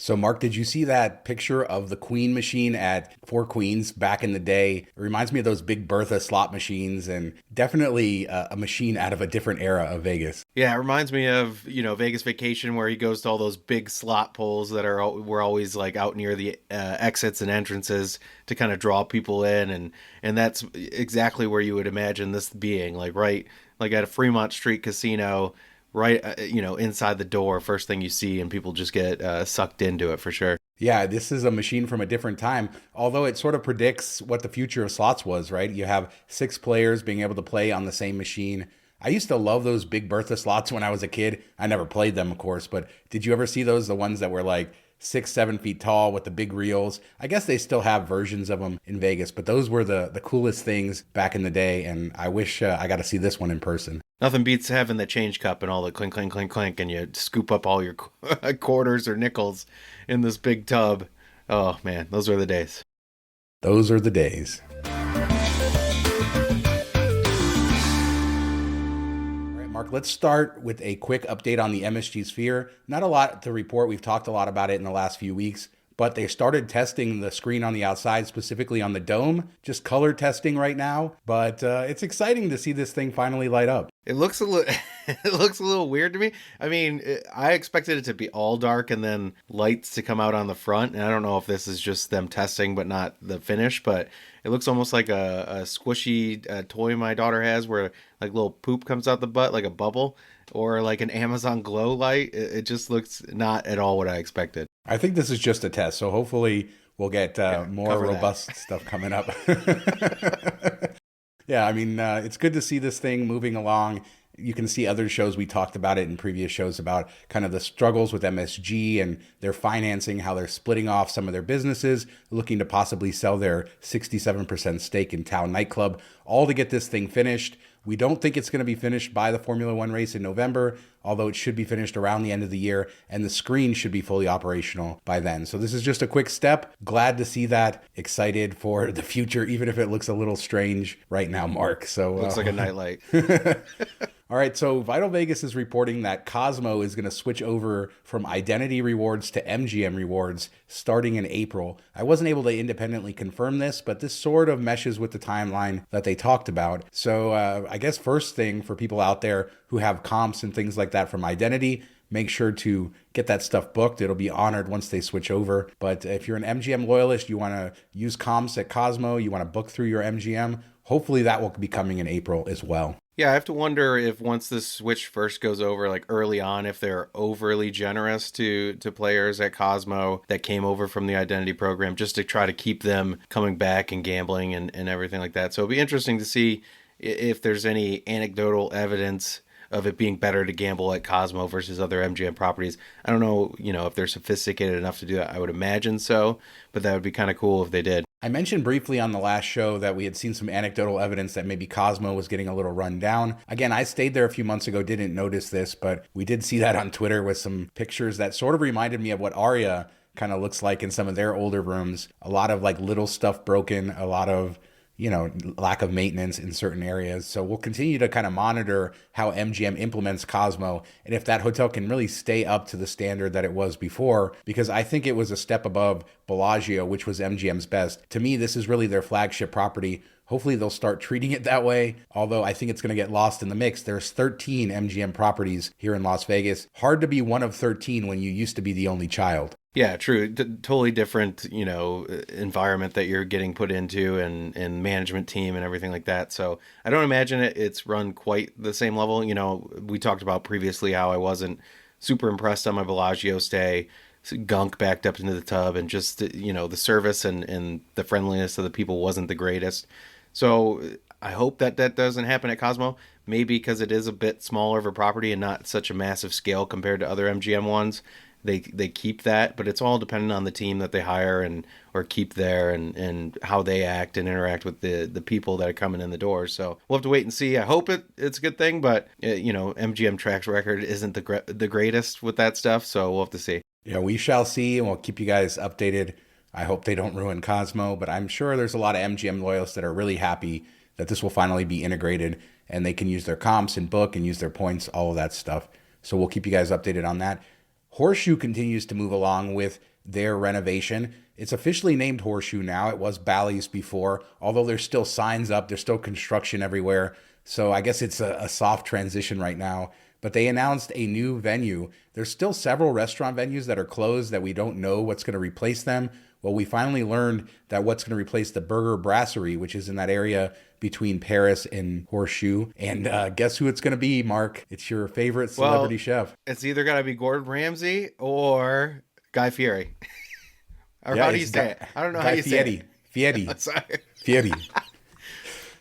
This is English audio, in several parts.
So, Mark, did you see that picture of the Queen machine at Four Queens back in the day? It reminds me of those Big Bertha slot machines and definitely a machine out of a different era of Vegas. Yeah, it reminds me of, Vegas Vacation where he goes to all those big slot poles that were always like out near the exits and entrances to kind of draw people in, and that's exactly where you would imagine this being, like right like at a Fremont Street casino, right inside the door, first thing you see, and people just get sucked into it for sure. Yeah, this is a machine from a different time, although it sort of predicts what the future of slots was, right? You have six players being able to play on the same machine. I used to love those Big Bertha slots when I was a kid. I never played them, of course, but did you ever see those? The ones that were like 6, 7 feet tall with the big reels. I guess they still have versions of them in Vegas, but those were the coolest things back in the day, and I wish I got to see this one in person. Nothing beats having the change cup and all the clink, clink, clink, clink, and you scoop up all your quarters or nickels in this big tub. Oh man, those are the days. Those are the days. All right, Mark, let's start with a quick update on the MSG Sphere. Not a lot to report. We've talked a lot about it in the last few weeks, but they started testing the screen on the outside, specifically on the dome, just color testing right now. But it's exciting to see this thing finally light up. It looks a little, it looks a little weird to me. I mean, I expected it to be all dark and then lights to come out on the front. And I don't know if this is just them testing, but not the finish. But it looks almost like a squishy toy my daughter has, where like little poop comes out the butt, like a bubble, or like an Amazon Glow light. It just looks not at all what I expected. I think this is just a test, so hopefully we'll get more robust stuff coming up. Yeah, I mean, it's good to see this thing moving along. You can see other shows, we talked about it in previous shows, about kind of the struggles with MSG and their financing, how they're splitting off some of their businesses, looking to possibly sell their 67% stake in Town Nightclub, all to get this thing finished. We don't think it's going to be finished by the Formula One race in November, although it should be finished around the end of the year, and the screen should be fully operational by then. So this is just a quick step. Glad to see that. Excited for the future, even if it looks a little strange right now, Mark. So looks like a nightlight. All right, so Vital Vegas is reporting that Cosmo is going to switch over from Identity Rewards to MGM Rewards starting in April. I wasn't able to independently confirm this, but this sort of meshes with the timeline that they talked about. So I guess first thing for people out there who have comps and things like that from Identity, make sure to get that stuff booked. It'll be honored once they switch over. But if you're an MGM loyalist, you want to use comps at Cosmo, you want to book through your MGM, hopefully that will be coming in April as well. Yeah, I have to wonder if once this switch first goes over, like early on, if they're overly generous to players at Cosmo that came over from the Identity program, just to try to keep them coming back and gambling and everything like that. So it'll be interesting to see if there's any anecdotal evidence of it being better to gamble at Cosmo versus other MGM properties. I don't know, if they're sophisticated enough to do that. I would imagine so, but that would be kind of cool if they did. I mentioned briefly on the last show that we had seen some anecdotal evidence that maybe Cosmo was getting a little run down. Again, I stayed there a few months ago, didn't notice this, but we did see that on Twitter with some pictures that sort of reminded me of what Aria kind of looks like in some of their older rooms. A lot of like little stuff broken, a lot of lack of maintenance in certain areas. So we'll continue to kind of monitor how MGM implements Cosmo and if that hotel can really stay up to the standard that it was before, because I think it was a step above Bellagio, which was MGM's best. To me, this is really their flagship property. Hopefully they'll start treating it that way, although I think it's going to get lost in the mix. There's 13 MGM properties here in Las Vegas. Hard to be one of 13 when you used to be the only child. Yeah, true. Totally different, environment that you're getting put into and management team and everything like that. So I don't imagine it's run quite the same level. We talked about previously how I wasn't super impressed on my Bellagio stay. Gunk backed up into the tub, and just, the service and the friendliness of the people wasn't the greatest. So I hope that doesn't happen at Cosmo. Maybe because it is a bit smaller of a property and not such a massive scale compared to other MGM ones. They keep that, but it's all dependent on the team that they hire or keep there and how they act and interact with the people that are coming in the door. So we'll have to wait and see. I hope it's a good thing, but MGM track record isn't the greatest with that stuff, so we'll have to see. Yeah, we shall see, and we'll keep you guys updated. I hope they don't ruin Cosmo, but I'm sure there's a lot of MGM loyalists that are really happy that this will finally be integrated and they can use their comps and book and use their points, all of that stuff. So we'll keep you guys updated on that. Horseshoe continues to move along with their renovation. It's officially named Horseshoe now. It was Bally's before, although there's still signs up. There's still construction everywhere. So I guess it's a soft transition right now. But they announced a new venue. There's still several restaurant venues that are closed that we don't know what's going to replace them. Well, we finally learned that what's going to replace the Burger Brasserie, which is in that area between Paris and Horseshoe. And guess who it's going to be, Mark? It's your favorite celebrity chef. It's either got to be Gordon Ramsay or Guy Fieri. Or how do you say it? I don't know how you say it. Fieri. Sorry. Fieri.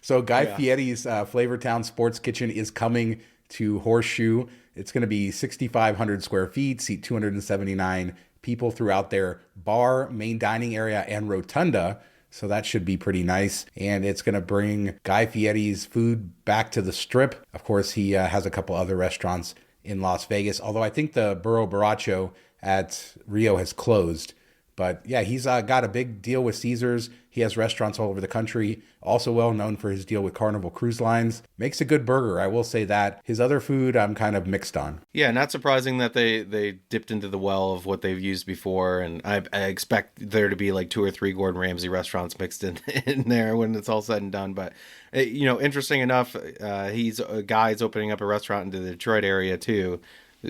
So Guy Fieri's Flavortown Sports Kitchen is coming to Horseshoe. It's going to be 6,500 square feet, seat 279 people throughout their bar, main dining area, and rotunda. So that should be pretty nice. And it's going to bring Guy Fieri's food back to the Strip. Of course, he has a couple other restaurants in Las Vegas, although I think the Burro Borracho at Rio has closed. But yeah, he's got a big deal with Caesars. He has restaurants all over the country. Also well known for his deal with Carnival Cruise Lines. Makes a good burger, I will say that. His other food, I'm kind of mixed on. Yeah, not surprising that they dipped into the well of what they've used before. And I expect there to be like 2 or 3 Gordon Ramsay restaurants mixed in there when it's all said and done. But, interesting enough, he's a guy's opening up a restaurant in the Detroit area too.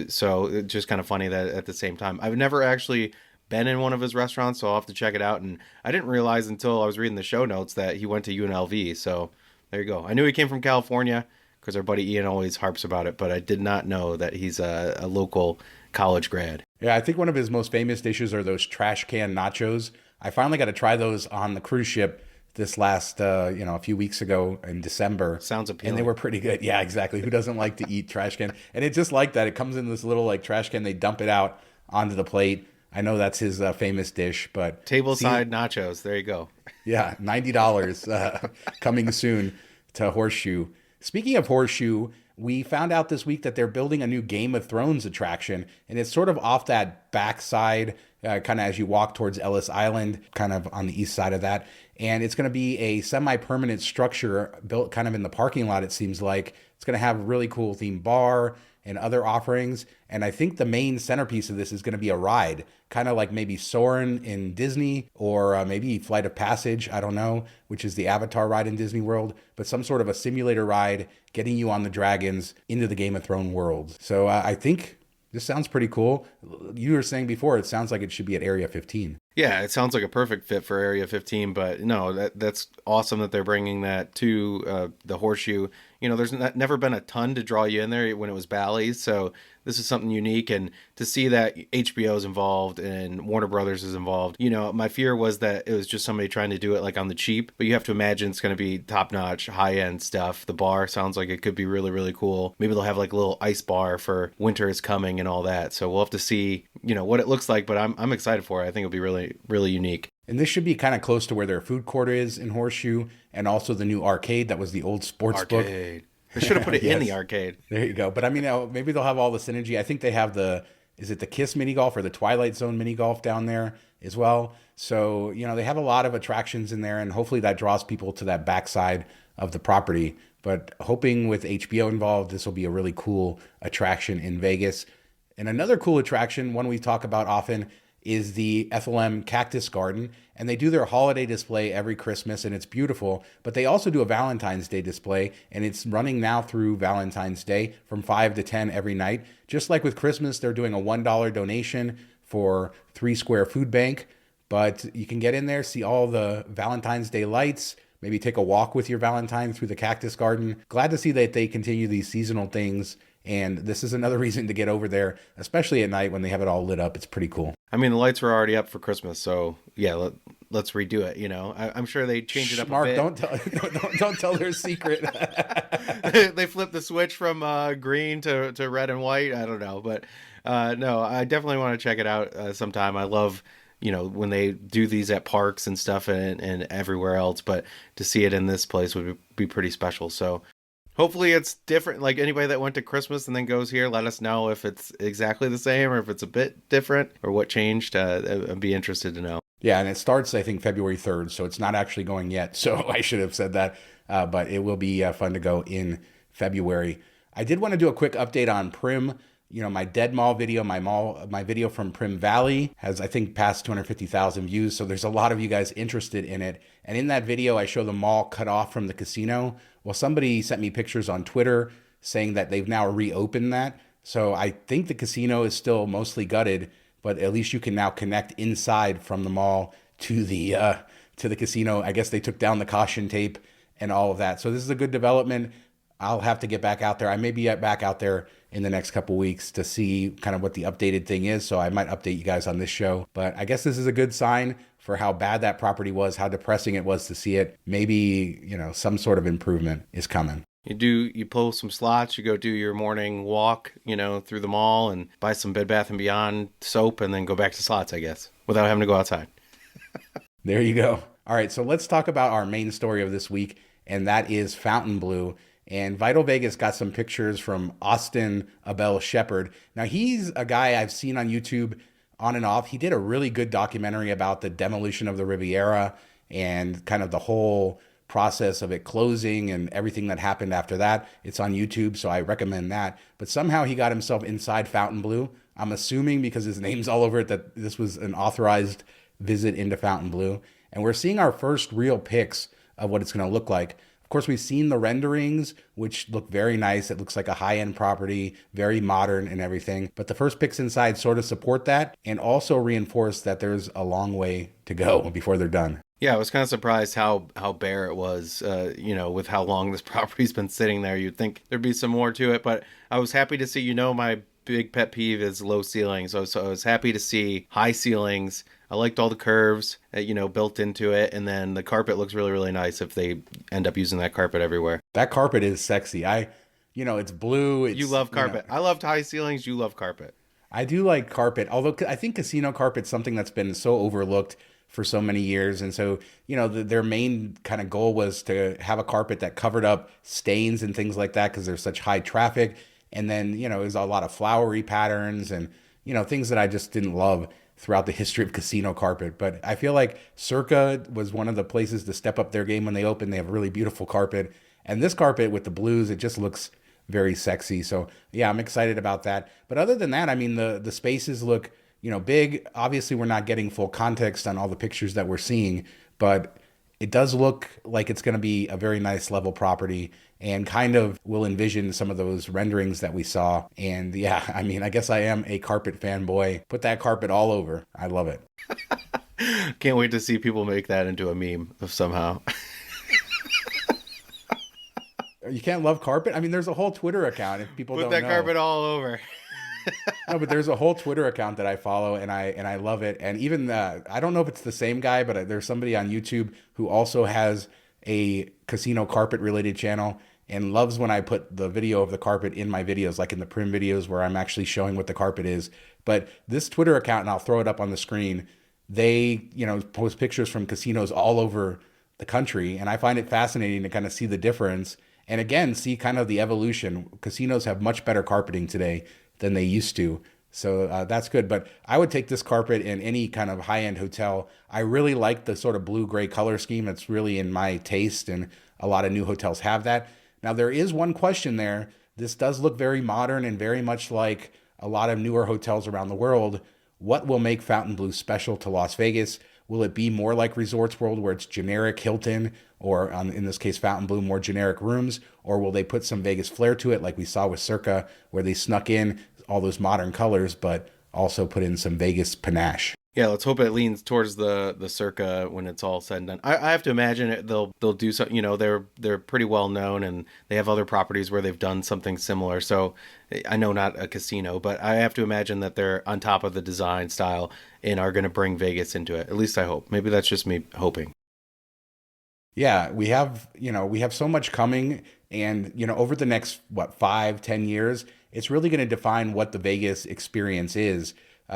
So it's just kind of funny that at the same time. I've never actually been in one of his restaurants, so I'll have to check it out. And I didn't realize until I was reading the show notes that he went to UNLV. So there you go. I knew he came from California because our buddy Ian always harps about it, but I did not know that he's a local college grad. Yeah, I think one of his most famous dishes are those trash can nachos. I finally got to try those on the cruise ship this last, a few weeks ago in December. Sounds appealing. And they were pretty good. Yeah, exactly. Who doesn't like to eat trash can? And it's just like that. It comes in this little like trash can. They dump it out onto the plate. I know that's his famous dish, but... Tableside nachos. There you go. Yeah, $90 coming soon to Horseshoe. Speaking of Horseshoe, we found out this week that they're building a new Game of Thrones attraction, and it's sort of off that backside, kind of as you walk towards Ellis Island, kind of on the east side of that. And it's going to be a semi-permanent structure built kind of in the parking lot, it seems like. It's going to have a really cool themed bar and other offerings. And I think the main centerpiece of this is going to be a ride, kind of like maybe Soarin' in Disney, or maybe Flight of Passage, I don't know, which is the Avatar ride in Disney World, but some sort of a simulator ride getting you on the dragons into the Game of Thrones world. So I think this sounds pretty cool. You were saying before, it sounds like it should be at Area 15. Yeah, it sounds like a perfect fit for Area 15, but no, that's awesome that they're bringing that to the Horseshoe. There's never been a ton to draw you in there when it was Bally's, so this is something unique. And to see that HBO is involved and Warner Brothers is involved, my fear was that it was just somebody trying to do it like on the cheap, but you have to imagine it's going to be top-notch, high-end stuff. The bar sounds like it could be really, really cool. Maybe they'll have like a little ice bar for winter is coming and all that, so we'll have to see, what it looks like, but I'm excited for it. I think it'll be really, really unique. And this should be kind of close to where their food court is in Horseshoe, and also the new arcade that was the old sports book. They should have put it in the arcade. There you go. But I mean, maybe they'll have all the synergy. I think they have is it the Kiss mini golf or the Twilight Zone mini golf down there as well. So, they have a lot of attractions in there, and hopefully that draws people to that backside of the property. But hoping with HBO involved, this will be a really cool attraction in Vegas. And another cool attraction, one we talk about often, is the Ethel Cactus Garden. And they do their holiday display every Christmas, and it's beautiful. But they also do a Valentine's Day display, and it's running now through Valentine's Day from 5 to 10 every night. Just like with Christmas, they're doing a $1 donation for 3 Square Food Bank. But you can get in there, see all the Valentine's Day lights, maybe take a walk with your Valentine through the Cactus Garden. Glad to see that they continue these seasonal things. And this is another reason to get over there, especially at night when they have it all lit up. It's pretty cool. I mean, the lights were already up for Christmas, so yeah, let's redo it. I'm sure they changed it up Mark, a bit. Don't tell their secret. They flipped the switch from green to red and white. I don't know, but no, I definitely want to check it out sometime. I love when they do these at parks and stuff and everywhere else, but to see it in this place would be pretty special. So hopefully it's different. Like anybody that went to Christmas and then goes here, let us know if it's exactly the same or if it's a bit different or what changed. I'd be interested to know. Yeah, and it starts, I think, February 3rd, so it's not actually going yet. So I should have said that, but it will be fun to go in February. I did want to do a quick update on Primm. My Dead Mall video, my video from Primm Valley has, I think, passed 250,000 views. So there's a lot of you guys interested in it. And in that video, I show the mall cut off from the casino. Well, somebody sent me pictures on Twitter saying that they've now reopened that. So I think the casino is still mostly gutted, but at least you can now connect inside from the mall to the casino. I guess they took down the caution tape and all of that. So this is a good development. I'll have to get back out there. I may be back out there in the next couple weeks to see kind of what the updated thing is. So I might update you guys on this show. But I guess this is a good sign for how bad that property was, how depressing it was to see it. Maybe, some sort of improvement is coming. You pull some slots, you go do your morning walk, through the mall and buy some Bed Bath & Beyond soap and then go back to slots, I guess, without having to go outside. There you go. All right, so let's talk about our main story of this week, and that is Fontainebleau. And Vital Vegas got some pictures from Austin Abel Shepherd. Now, he's a guy I've seen on YouTube on and off. He did a really good documentary about the demolition of the Riviera and kind of the whole process of it closing and everything that happened after that. It's on YouTube, so I recommend that. But somehow he got himself inside Fontainebleau. I'm assuming because his name's all over it that this was an authorized visit into Fontainebleau. And we're seeing our first real pics of what it's going to look like. Of course, we've seen the renderings, which look very nice. It looks like a high-end property, very modern and everything. But the first pics inside sort of support that and also reinforce that there's a long way to go before they're done. Yeah, I was kind of surprised how bare it was, with how long this property's been sitting there. You'd think there'd be some more to it, but I was happy to see, my big pet peeve is low ceilings. So I was happy to see high ceilings. I liked all the curves, built into it. And then the carpet looks really, really nice if they end up using that carpet everywhere. That carpet is sexy. It's blue. You love carpet. I loved high ceilings. You love carpet. I do like carpet, although I think casino carpet's something that's been so overlooked for so many years. And so, their main kind of goal was to have a carpet that covered up stains and things like that because there's such high traffic. And then, there's a lot of flowery patterns and, things that I just didn't love throughout the history of casino carpet. But I feel like Circa was one of the places to step up their game when they opened. They have a really beautiful carpet. And this carpet with the blues, it just looks very sexy. So yeah, I'm excited about that. But other than that, I mean, the spaces look, big. Obviously, we're not getting full context on all the pictures that we're seeing, but it does look like it's going to be a very nice level property and kind of will envision some of those renderings that we saw. And yeah, I mean, I guess I am a carpet fanboy. Put that carpet all over. I love it. Can't wait to see people make that into a meme of somehow. You can't love carpet? I mean, there's a whole Twitter account if people don't know. Put that carpet all over. No, but there's a whole Twitter account that I follow and I love it. And even I don't know if it's the same guy, but there's somebody on YouTube who also has a casino carpet related channel and loves when I put the video of the carpet in my videos, like in the Primm videos where I'm actually showing what the carpet is. But this Twitter account, and I'll throw it up on the screen, they, post pictures from casinos all over the country. And I find it fascinating to kind of see the difference. And again, see kind of the evolution. Casinos have much better carpeting today than they used to. So that's good. But I would take this carpet in any kind of high-end hotel. I really like the sort of blue-gray color scheme. It's really in my taste, and a lot of new hotels have that. Now, there is one question there. This does look very modern and very much like a lot of newer hotels around the world. What will make Fontainebleau special to Las Vegas? Will it be more like Resorts World where it's generic Hilton, or in this case, Fontainebleau, more generic rooms? Or will they put some Vegas flair to it like we saw with Circa, where they snuck in all those modern colors, but also put in some Vegas panache? Yeah, let's hope it leans towards the Circa when it's all said and done. I have to imagine they'll do so. They're pretty well known, and they have other properties where they've done something similar. So I know not a casino, but I have to imagine that they're on top of the design style and are going to bring Vegas into it. At least I hope. Maybe that's just me hoping. Yeah, we have so much coming, and over the next 5-10 years, it's really going to define what the Vegas experience is.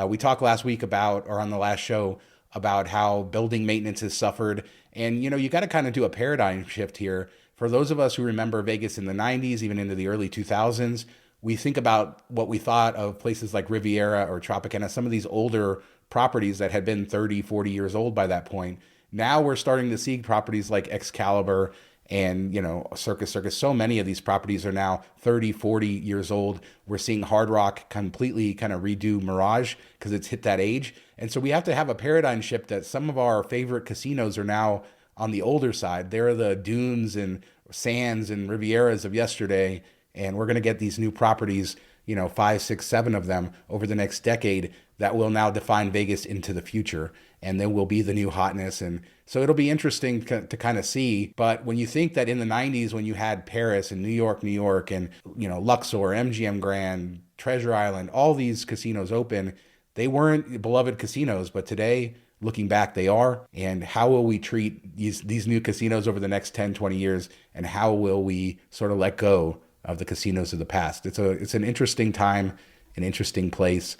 We talked last week on the last show about how building maintenance has suffered. And, you got to kind of do a paradigm shift here. For those of us who remember Vegas in the 90s, even into the early 2000s, we think about what we thought of places like Riviera or Tropicana, some of these older properties that had been 30, 40 years old by that point. Now we're starting to see properties like Excalibur and, Circus, so many of these properties are now 30, 40 years old. We're seeing Hard Rock completely kind of redo Mirage because it's hit that age. And so we have to have a paradigm shift that some of our favorite casinos are now on the older side. They're the Dunes and Sands and Rivieras of yesterday. And we're going to get these new properties, 5, 6, 7 of them over the next decade that will now define Vegas into the future. And then will be the new hotness. And so it'll be interesting to kind of see. But when you think that in the 90s, when you had Paris and New York, and, Luxor, MGM Grand, Treasure Island, all these casinos open, they weren't beloved casinos. But today, looking back, they are. And how will we treat these new casinos over the next 10, 20 years? And how will we sort of let go of the casinos of the past? It's an interesting time, an interesting place.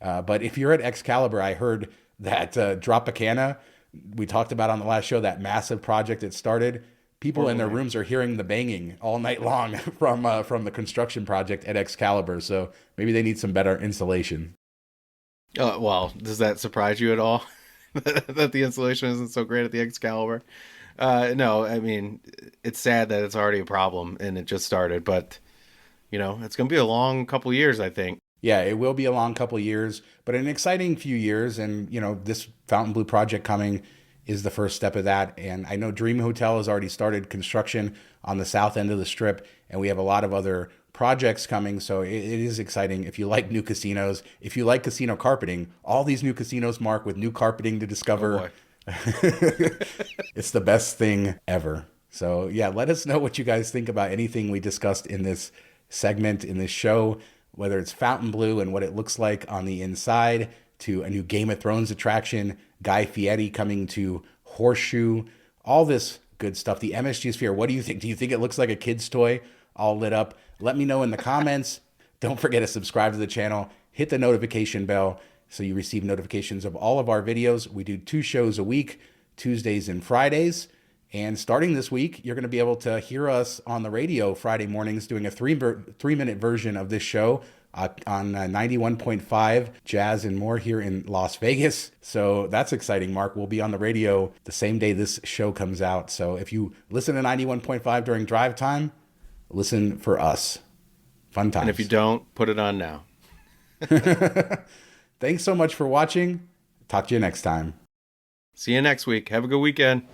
But if you're at Excalibur, I heard that Tropicana, we talked about on the last show, that massive project that started. People in their rooms are hearing the banging all night long from the construction project at Excalibur. So maybe they need some better insulation. Well, does that surprise you at all that the insulation isn't so great at the Excalibur? No, I mean, it's sad that it's already a problem and it just started, but it's going to be a long couple years, I think. Yeah, it will be a long couple years, but an exciting few years. And, this Fontainebleau project coming is the first step of that. And I know Dream Hotel has already started construction on the south end of the Strip, and we have a lot of other projects coming. So it is exciting. If you like new casinos, if you like casino carpeting, all these new casinos, Mark, with new carpeting to discover. Oh, it's the best thing ever. So yeah, let us know what you guys think about anything we discussed in this segment, in this show, whether it's Fontainebleau and what it looks like on the inside, to a new Game of Thrones attraction, Guy Fieri coming to Horseshoe, all this good stuff. The MSG Sphere, what do you think? Do you think it looks like a kid's toy all lit up? Let me know in the comments. Don't forget to subscribe to the channel. Hit the notification bell so you receive notifications of all of our videos. We do 2 shows a week, Tuesdays and Fridays. And starting this week, you're going to be able to hear us on the radio Friday mornings doing a 3-minute version of this show on 91.5 Jazz and more here in Las Vegas. So that's exciting, Mark. We'll be on the radio the same day this show comes out. So if you listen to 91.5 during drive time, listen for us. Fun times. And if you don't, put it on now. Thanks so much for watching. Talk to you next time. See you next week. Have a good weekend.